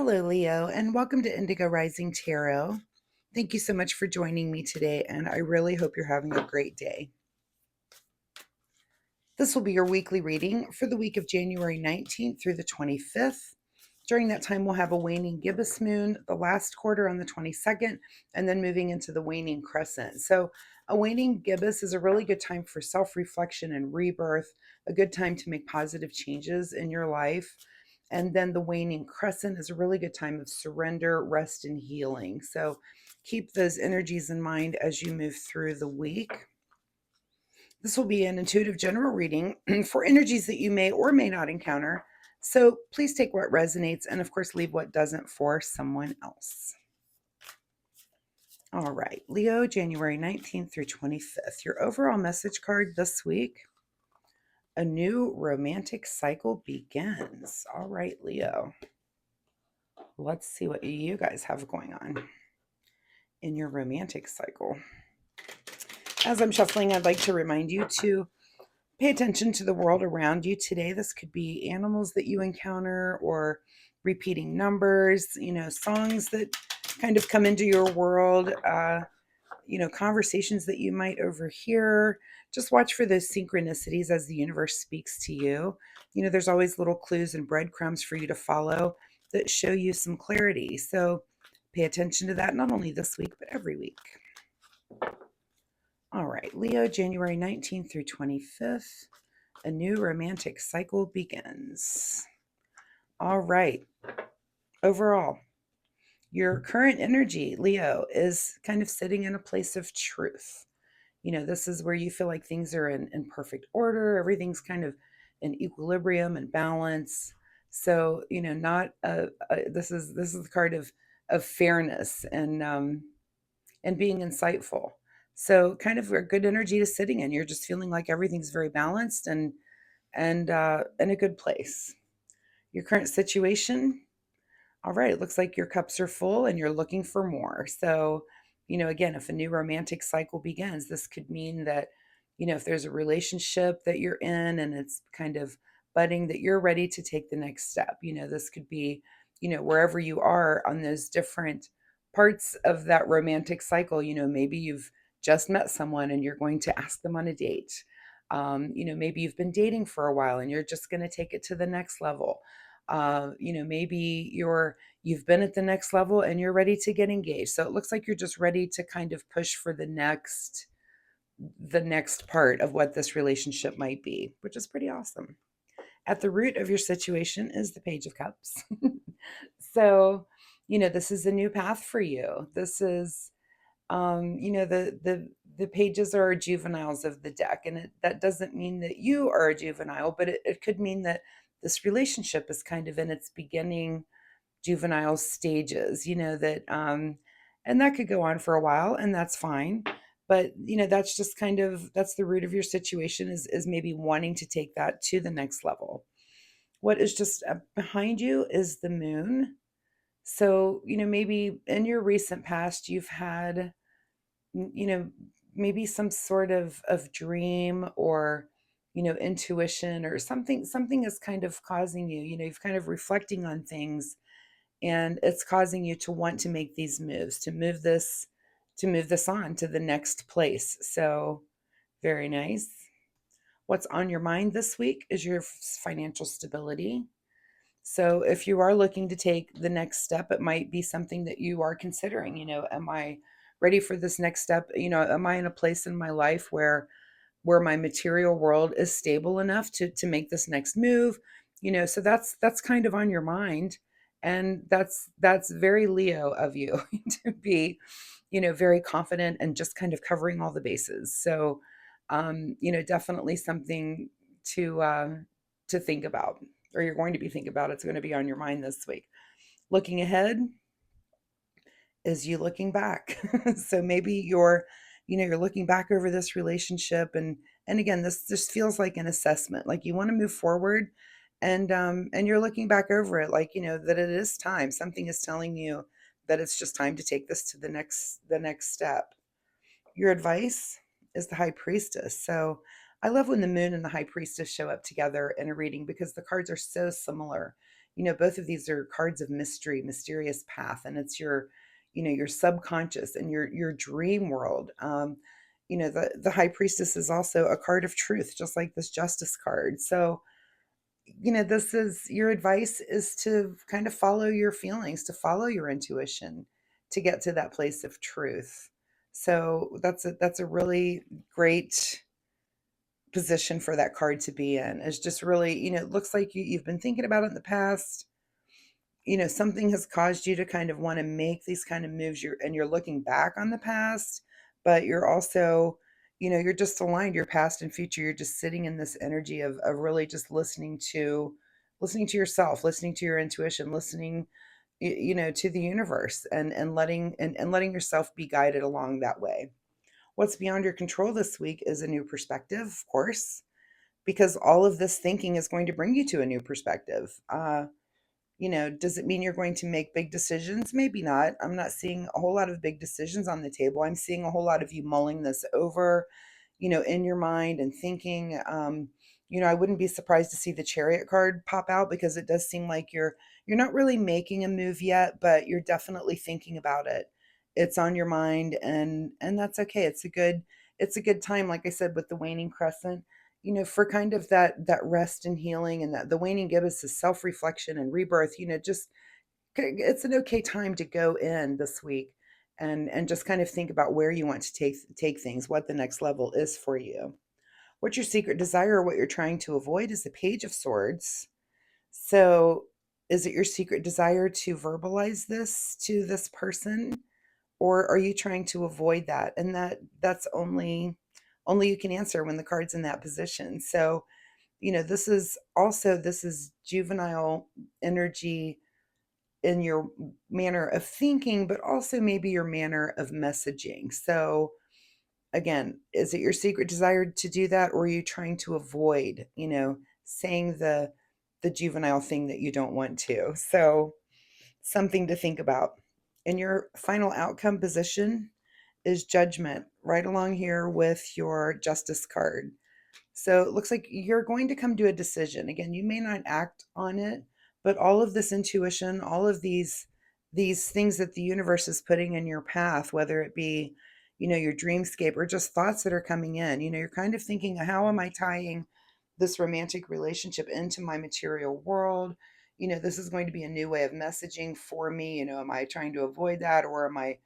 Hello, Leo, and welcome to Indigo Rising Tarot. Thank you so much for joining me today, and I really hope you're having a great day. This will be your weekly reading for the week of January 19th through the 25th. During that time, we'll have a waning gibbous moon, the last quarter on the 22nd, and then moving into the waning crescent. So, a waning gibbous is a really good time for self reflection and rebirth, a good time to make positive changes in your life. And then the waning crescent is a really good time of surrender, rest, and healing. So, keep those energies in mind as you move through the week. This will be an intuitive general reading for energies that you may or may not encounter. So please take what resonates and, of course, leave what doesn't for someone else. All right, Leo, January 19th through 25th. Your overall message card this week: a new romantic cycle begins. All right, Leo. Let's see what you guys have going on in your romantic cycle. As I'm shuffling, I'd like to remind you to pay attention to the world around you today. This could be animals that you encounter or repeating numbers, songs that kind of come into your world, conversations that you might overhear. Just watch for those synchronicities as the universe speaks to you. There's always little clues and breadcrumbs for you to follow that show you some clarity. So pay attention to that, not only this week, but every week. All right, Leo, January 19th through 25th. A new romantic cycle begins. All right. Overall, your current energy, Leo, is kind of sitting in a place of truth. This is where you feel like things are in perfect order. Everything's kind of in equilibrium and balance. So, not this is the card of fairness and being insightful. So, kind of a good energy to sitting in. You're just feeling like everything's very balanced and in a good place. Your current situation, all right, it looks like your cups are full and you're looking for more. So, again, if a new romantic cycle begins, this could mean that, if there's a relationship that you're in and it's kind of budding, that you're ready to take the next step. This could be, wherever you are on those different parts of that romantic cycle. Maybe you've just met someone and you're going to ask them on a date. Maybe you've been dating for a while and you're just going to take it to the next level. Maybe you've been at the next level and you're ready to get engaged. So it looks like you're just ready to kind of push for the next part of what this relationship might be, which is pretty awesome. At the root of your situation is the Page of Cups. So, this is a new path for you. This is the pages are juveniles of the deck, and that doesn't mean that you are a juvenile, but it could mean that this relationship is kind of in its beginning juvenile stages, and that could go on for a while, and that's fine. But that's just that's the root of your situation, is maybe wanting to take that to the next level. What is just behind you is the moon. So maybe in your recent past you've had maybe some sort of dream or intuition or something is kind of causing you've kind of reflecting on things, and it's causing you to want to make these moves, to move this on to the next place. So very nice. What's on your mind this week is your financial stability. So if you are looking to take the next step, it might be something that you are considering. Am I ready for this next step? Am I in a place in my life where my material world is stable enough to make this next move? So that's kind of on your mind. And that's very Leo of you to be, very confident and just kind of covering all the bases. So definitely something to think about, or you're going to be thinking about. It's going to be on your mind this week. Looking ahead is you looking back. So maybe you're looking back over this relationship, and again, this just feels like an assessment, like you want to move forward, and you're looking back over it, like that it is time. Something is telling you that it's just time to take this to the next step. Your advice is the High Priestess. So I love when the moon and the High Priestess show up together in a reading because the cards are so similar. both of these are cards of mystery, mysterious path, and it's your, your subconscious and your dream world. The high priestess is also a card of truth, just like this justice card. So, this is your advice is to kind of follow your feelings, to follow your intuition, to get to that place of truth. So that's a really great position for that card to be in. It's just really, it looks like you've been thinking about it in the past. Something has caused you to kind of want to make these kind of moves. You're looking back on the past, but you're also, you're just aligned, your past and future. You're just sitting in this energy of really just listening to yourself, listening to your intuition, listening, to the universe, and letting yourself be guided along that way. What's beyond your control this week is a new perspective, of course, because all of this thinking is going to bring you to a new perspective. Does it mean you're going to make big decisions? Maybe not. I'm not seeing a whole lot of big decisions on the table. I'm seeing a whole lot of you mulling this over, in your mind and thinking. I wouldn't be surprised to see the Chariot card pop out, because it does seem like you're not really making a move yet, but you're definitely thinking about it. It's on your mind, and that's okay. It's a good time, like I said, with the waning crescent, for kind of that rest and healing, and that the waning gibbous is self-reflection and rebirth. Just it's an okay time to go in this week and just kind of think about where you want to take things, what the next level is for you. What your secret desire, or what you're trying to avoid, is the Page of Swords. So, is it your secret desire to verbalize this to this person, or are you trying to avoid that? And that's only you can answer when the card's in that position. So, this is juvenile energy in your manner of thinking, but also maybe your manner of messaging. So, again, is it your secret desire to do that, or are you trying to avoid, saying the juvenile thing that you don't want to? So, something to think about. And your final outcome position is Judgment, right along here with your Justice card. So it looks like you're going to come to a decision. Again, you may not act on it, but all of this intuition, all of these things that the universe is putting in your path, whether it be, your dreamscape, or just thoughts that are coming in, you're kind of thinking, how am I tying this romantic relationship into my material world? This is going to be a new way of messaging for me. Am I trying to avoid that, or am I,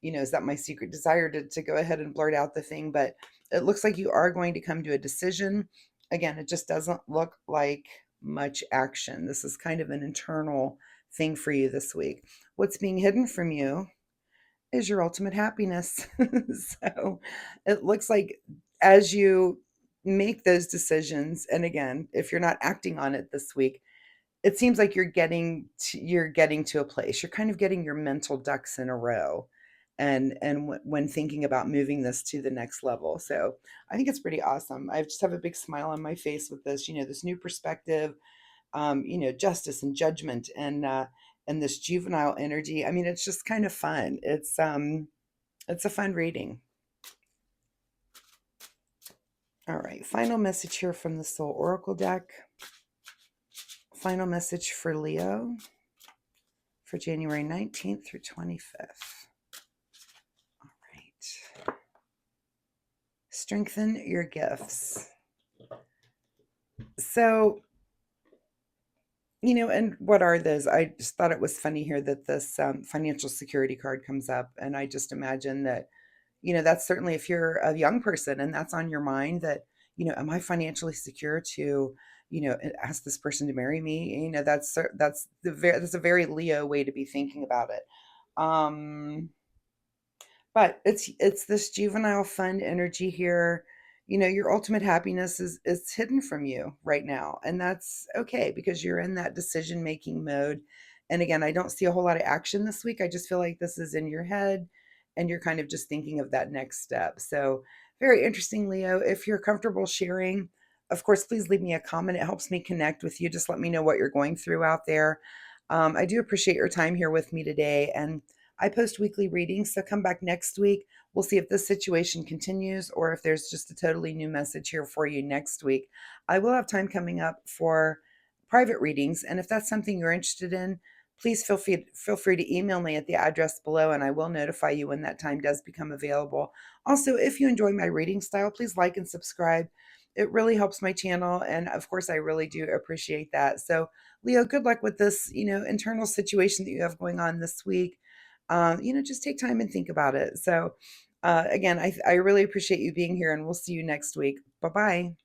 is that my secret desire to go ahead and blurt out the thing? But it looks like you are going to come to a decision. Again, it just doesn't look like much action. This is kind of an internal thing for you this week. What's being hidden from you is your ultimate happiness. So it looks like as you make those decisions, and again, if you're not acting on it this week, it seems like you're getting to a place. You're kind of getting your mental ducks in a row, and when thinking about moving this to the next level. So I think it's pretty awesome. I just have a big smile on my face with this, this new perspective, justice and judgment, and this juvenile energy. I mean, it's just kind of fun. It's a fun reading. All right, final message here from the Soul Oracle deck. Final message for Leo for January 19th through 25th. All right. Strengthen your gifts. So, and what are those? I just thought it was funny here that this financial security card comes up. And I just imagine that, that's certainly, if you're a young person and that's on your mind, that, am I financially secure to, ask this person to marry me? That's a very Leo way to be thinking about it. But it's this juvenile fun energy here. Your ultimate happiness is hidden from you right now, and that's okay, because you're in that decision making mode. And again, I don't see a whole lot of action this week. I just feel like this is in your head, and you're kind of just thinking of that next step. So very interesting, Leo. If you're comfortable sharing, of course, please leave me a comment. It helps me connect with you. Just let me know what you're going through out there. I do appreciate your time here with me today, and I post weekly readings, so come back next week. We'll see if this situation continues, or if there's just a totally new message here for you next week. I will have time coming up for private readings. And if that's something you're interested in, please feel free to email me at the address below, and I will notify you when that time does become available. Also, if you enjoy my reading style, please like and subscribe. It really helps my channel, and of course, I really do appreciate that. So, Leo, good luck with this, internal situation that you have going on this week. Just take time and think about it. So, again, I really appreciate you being here, and we'll see you next week. Bye bye.